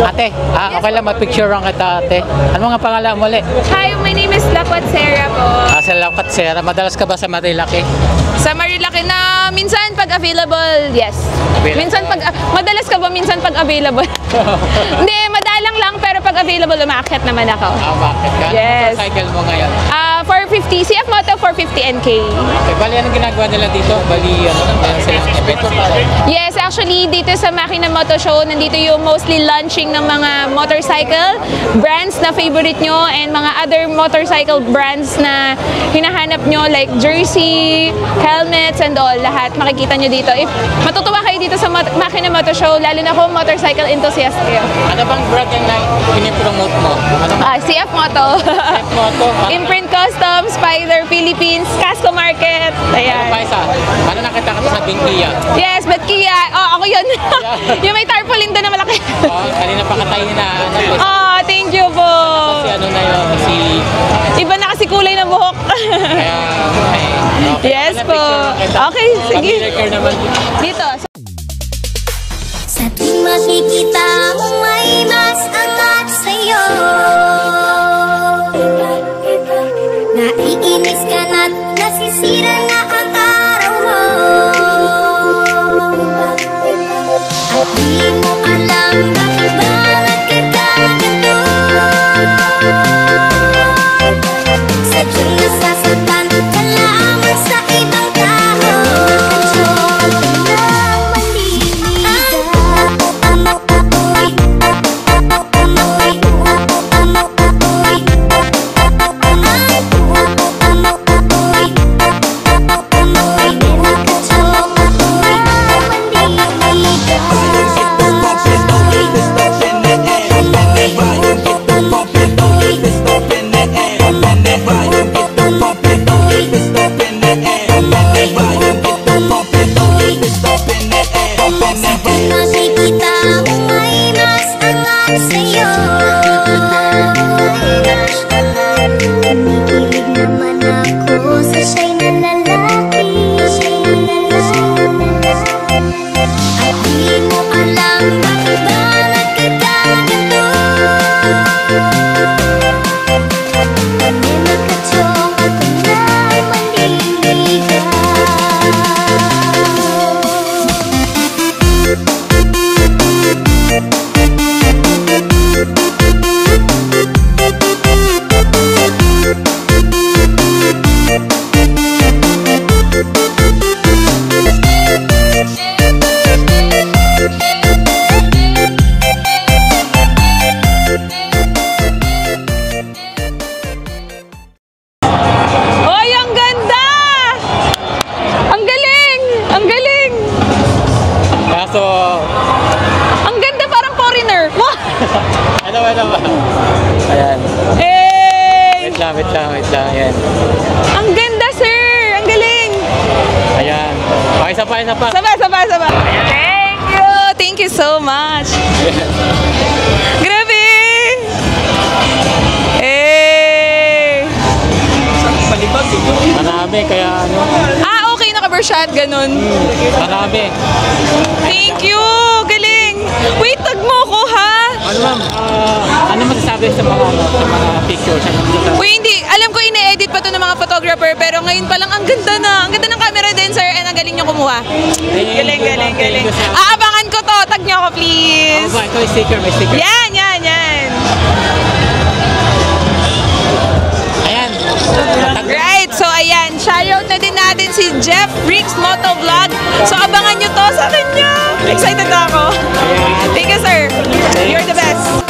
Ate, okay lang, mapicture lang kita, ate. Ano nga pangalan mo ulit? Hi, my name is Lakwat Sarah po. Sa Lakwat Sarah. Madalas ka ba sa Marilaki? Sa Marilaki na minsan pag available, yes. Minsan pag madalas ka ba minsan pag available? Hindi, madalang lang pero pag available umaakyat naman ako. Bakit ka? Yes. Ano cycle mo ngayon? 450, CF Moto 450 NK. Okay, bali anong ginagawa nila dito? Bali, meron silang event? Yes, actually dito sa Makina Moto Show, nandito yung mostly launching ng mga motorcycle brands na favorite nyo and mga other motorcycle brands na hinahanap nyo like jersey, helmets and all, lahat makikita nyo dito. If matutuwa kayo dito sa Makina Moto Show, lalo na kung motorcycle enthusiast kayo. Ano bang brand yung pinipromote mo? CF Moto. CF Moto? Imprint Custom, Spider, Philippines, Casco Market. Ayan. Ano pa isa? Paano nakita ka sa Kia? Yes, but Kia, ako yun. Yung may tarpaulin doon na malaki. Kanina pa katayin na. Thank you po. Si ano na yun? Iba na kasi kulay ng buhok. Kaya, okay. Yes po. Okay, sige. Familiar ka naman. Dito. Sa tuwing makikita mo may mas angat sa'yo, naiinis ka na't nasisira na ang araw mo, at di mo alam bakit ba nagkaganito. Sadyang nasasaktan ka lamang sa ibang tao. Ayan. Hey! Wait lang. Ayan. Ang ganda, sir! Ang galing! Ayan. Okay, isa pa. Saba. Thank you so much. Grabe! Eh! Marami, kaya ano. Okay, naka-burst shot, ganun. Marami. Thank you! Galing! Wait, tag mo ko, ha? Ano ma'am, ano masasabi sa mga pictures? Uy, hindi. Alam ko ine-edit pa to ng mga photographer, pero ngayon pa lang, ang ganda na. Ang ganda ng camera din, sir, and ang galing nyo kumuha. Galing. Aabangan ko to. Tag nyo ako, please. Ito yung sticker, may sticker. Yan. Ayan. Right, so ayan, shoutout na din natin si Jeff Ricks Motovlog. So abangan nyo to sa kanya. Excited na ako. Thank you, sir. You're the best.